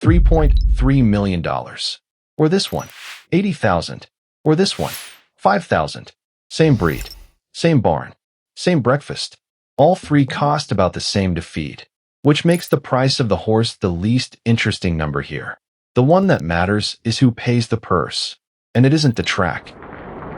$3.3 million. Or this one, 80,000. Or this one, 5,000. Same breed, same barn, same breakfast. All three cost about the same to feed, which makes the price of the horse the least interesting number here. The one that matters is who pays the purse, and it isn't the track.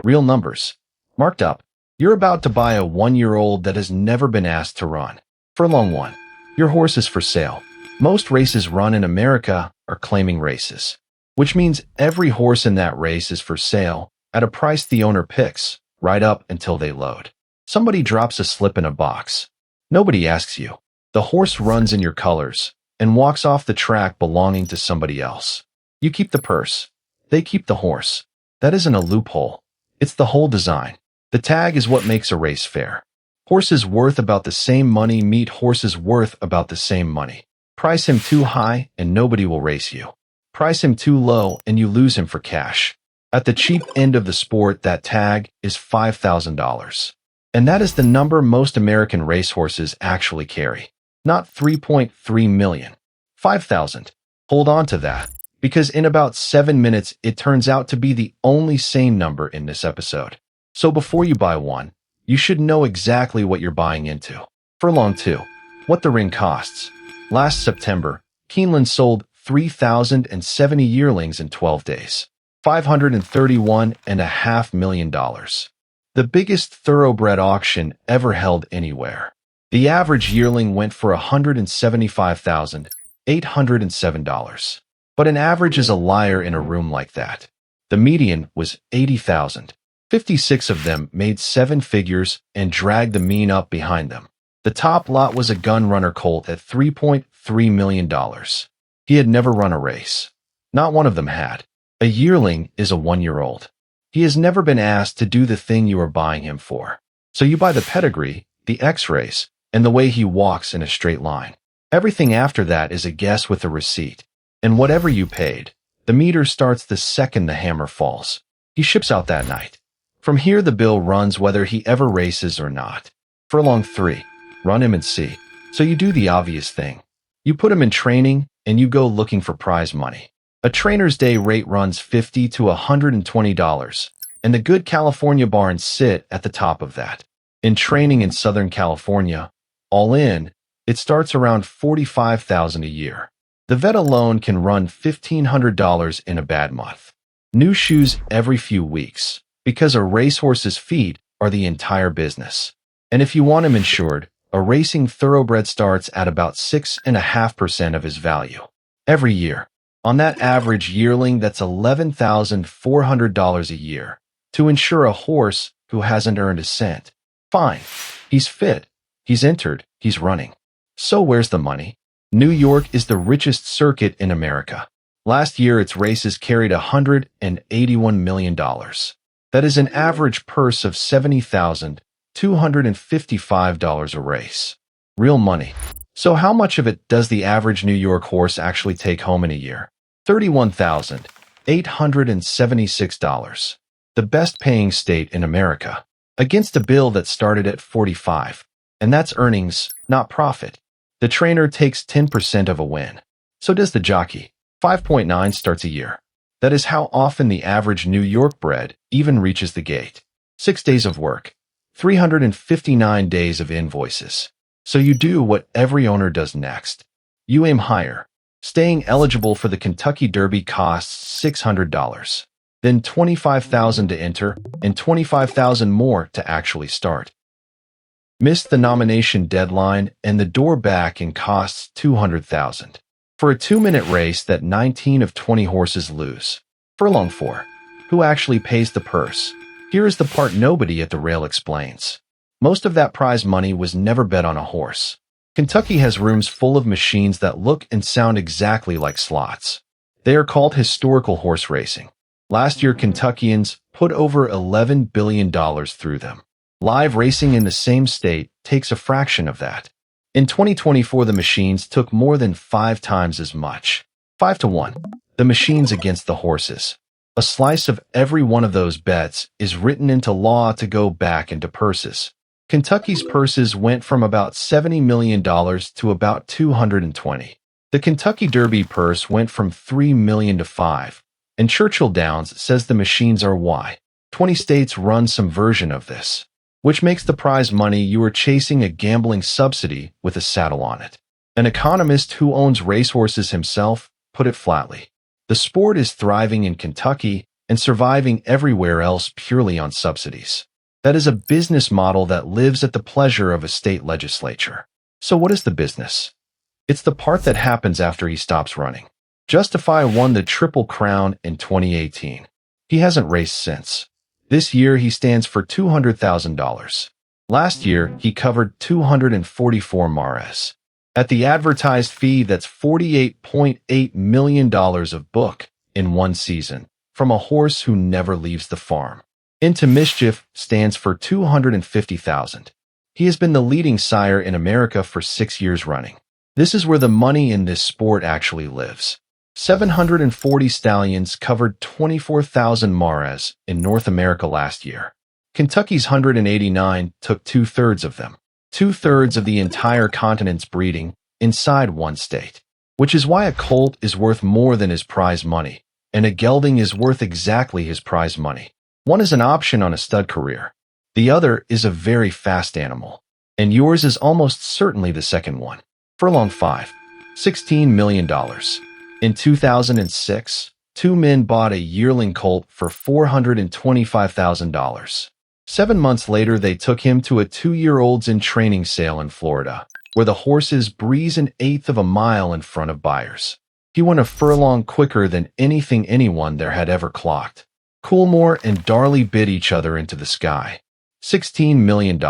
Real numbers. Marked up. You're about to buy a 1-year-old that has never been asked to run. Furlong 1. Your horse is for sale. Most races run in America are claiming races, which means every horse in that race is for sale at a price the owner picks, right up until they load. Somebody drops a slip in a box. Nobody asks you. The horse runs in your colors and walks off the track belonging to somebody else. You keep the purse. They keep the horse. That isn't a loophole. It's the whole design. The tag is what makes a race fair. Horses worth about the same money meet horses worth about the same money. Price him too high and nobody will race you. Price him too low and you lose him for cash. At the cheap end of the sport, that tag is $5,000. And that is the number most American racehorses actually carry. Not 3.3 million. 5,000. Hold on to that, because in about 7 minutes, it turns out to be the only same number in this episode. So before you buy one, you should know exactly what you're buying into. Furlong 2. What the ring costs. Last September, Keeneland sold 3,070 yearlings in 12 days. $531.5 million. The biggest thoroughbred auction ever held anywhere. The average yearling went for $175,807. But an average is a liar in a room like that. The median was 80,000. 56 of them made 7 figures and dragged the mean up behind them. The top lot was a gun runner colt at $3.3 million. He had never run a race. Not one of them had. A yearling is a 1-year-old. He has never been asked to do the thing you are buying him for. So you buy the pedigree, the X-rays, and the way he walks in a straight line. Everything after that is a guess with a receipt. And whatever you paid, the meter starts the second the hammer falls. He ships out that night. From here the bill runs whether he ever races or not. Furlong 3. Run him and see. So you do the obvious thing. You put him in training and you go looking for prize money. A trainer's day rate runs $50 to $120, and the good California barns sit at the top of that. In training in Southern California, all in, it starts around $45,000 a year. The vet alone can run $1,500 in a bad month. New shoes every few weeks, because a racehorse's feet are the entire business. And if you want him insured, a racing thoroughbred starts at about 6.5% of his value. Every year. On that average yearling, that's $11,400 a year to insure a horse who hasn't earned a cent. Fine. He's fit. He's entered. He's running. So where's the money? New York is the richest circuit in America. Last year, its races carried $181 million. That is an average purse of $70,255 a race. Real money. So how much of it does the average New York horse actually take home in a year? $31,876. The best paying state in America. Against a bill that started at 45. And that's earnings, not profit. The trainer takes 10% of a win. So does the jockey. 5.9 starts a year. That is how often the average New York bred even reaches the gate. 6 days of work. 359 days of invoices. So you do what every owner does next. You aim higher. Staying eligible for the Kentucky Derby costs $600. Then $25,000 to enter and $25,000 more to actually start. Missed the nomination deadline and the door back and costs $200,000. For a 2-minute race that 19 of 20 horses lose. Furlong 4. Who actually pays the purse? Here is the part nobody at the rail explains. Most of that prize money was never bet on a horse. Kentucky has rooms full of machines that look and sound exactly like slots. They are called historical horse racing. Last year, Kentuckians put over $11 billion through them. Live racing in the same state takes a fraction of that. In 2024, the machines took more than 5 times as much. 5 to 1. The machines against the horses. A slice of every one of those bets is written into law to go back into purses. Kentucky's purses went from about $70 million to about $220. The Kentucky Derby purse went from $3 million to $5, and Churchill Downs says the machines are why 20 states run some version of this, which makes the prize money you are chasing a gambling subsidy with a saddle on it. An economist who owns racehorses himself put it flatly. The sport is thriving in Kentucky and surviving everywhere else purely on subsidies. That is a business model that lives at the pleasure of a state legislature. So what is the business? It's the part that happens after he stops running. Justify won the Triple Crown in 2018. He hasn't raced since. This year he stands for $200,000. Last year he covered 244 mares. At the advertised fee, that's $48.8 million of book in one season from a horse who never leaves the farm. Into Mischief stands for $250,000. He has been the leading sire in America for 6 years running. This is where the money in this sport actually lives. 740 stallions covered 24,000 mares in North America last year. Kentucky's 189 took two-thirds of them. Two-thirds of the entire continent's breeding inside one state, which is why a colt is worth more than his prize money, and a gelding is worth exactly his prize money. One is an option on a stud career. The other is a very fast animal, and yours is almost certainly the second one. Furlong 5, $16 million. In 2006, two men bought a yearling colt for $425,000. 7 months later, they took him to a 2-year-olds in training sale in Florida, where the horses breeze an eighth of a mile in front of buyers. He won a furlong quicker than anything anyone there had ever clocked. Coolmore and Darley bid each other into the sky. $16 million.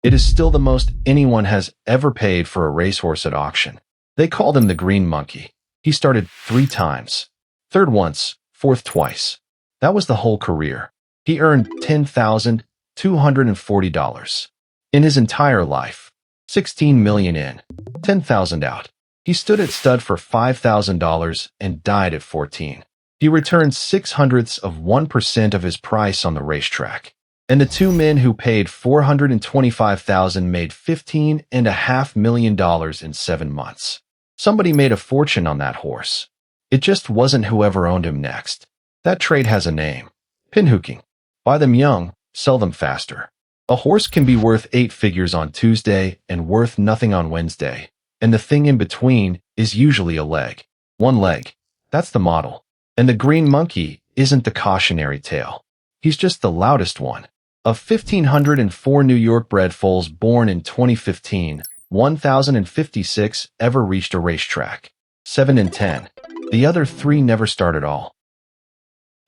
It is still the most anyone has ever paid for a racehorse at auction. They called him the Green Monkey. He started 3 times. Third once, fourth twice. That was the whole career. He earned $10,240 in his entire life. $16 million in, $10,000 out. He stood at stud for $5,000 and died at 14. He returned 0.06% of his price on the racetrack. And the two men who paid $425,000 made $15.5 million in 7 months. Somebody made a fortune on that horse. It just wasn't whoever owned him next. That trade has a name. Pinhooking. Buy them young, sell them faster. A horse can be worth 8 figures on Tuesday and worth nothing on Wednesday, and the thing in between is usually a leg. One leg. That's the model. And the Green Monkey isn't the cautionary tale. He's just the loudest one. Of 1,504 New York-bred foals born in 2015, 1,056 ever reached a racetrack. 7 in 10. The other 3 never start at all.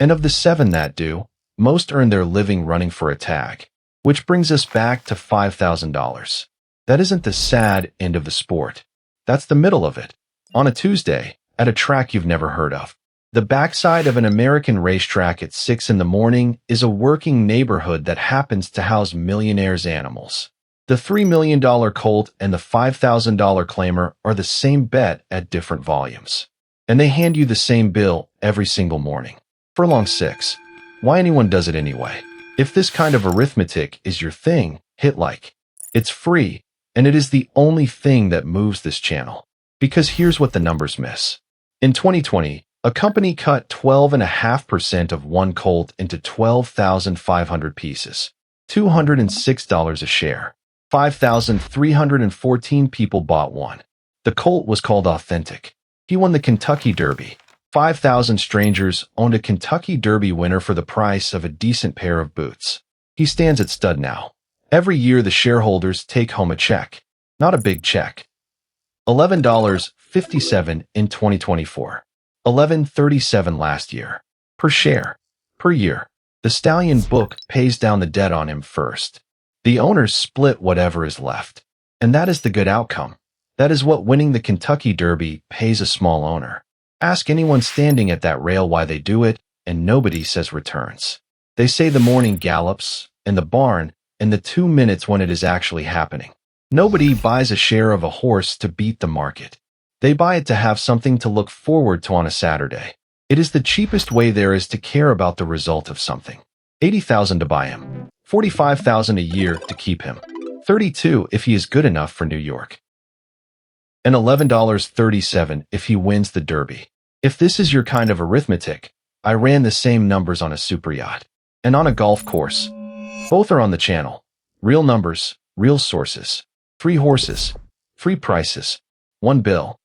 And of the 7 that do, most earn their living running for a tag, which brings us back to $5,000. That isn't the sad end of the sport. That's the middle of it. On a Tuesday, at a track you've never heard of. The backside of an American racetrack at 6 in the morning is a working neighborhood that happens to house millionaires' animals. The $3 million colt and the $5,000 claimer are the same bet at different volumes. And they hand you the same bill every single morning. Furlong 6. Why anyone does it anyway? If this kind of arithmetic is your thing, hit like. It's free, and it is the only thing that moves this channel. Because here's what the numbers miss. In 2020, a company cut 12.5% of one colt into 12,500 pieces. $206 a share. 5,314 people bought one. The colt was called Authentic. He won the Kentucky Derby. 5,000 strangers owned a Kentucky Derby winner for the price of a decent pair of boots. He stands at stud now. Every year the shareholders take home a check. Not a big check. $11.57 in 2024. $11.37 last year. Per share. Per year. The stallion book pays down the debt on him first. The owners split whatever is left. And that is the good outcome. That is what winning the Kentucky Derby pays a small owner. Ask anyone standing at that rail why they do it, and nobody says returns. They say the morning gallops, and the barn, and the 2 minutes when it is actually happening. Nobody buys a share of a horse to beat the market. They buy it to have something to look forward to on a Saturday. It is the cheapest way there is to care about the result of something. $80,000 to buy him. $45,000 a year to keep him. $32,000 if he is good enough for New York. and $11.37 if he wins the Derby. If this is your kind of arithmetic, I ran the same numbers on a superyacht and on a golf course. Both are on the channel. Real numbers, real sources. Free horses, free prices. One bill.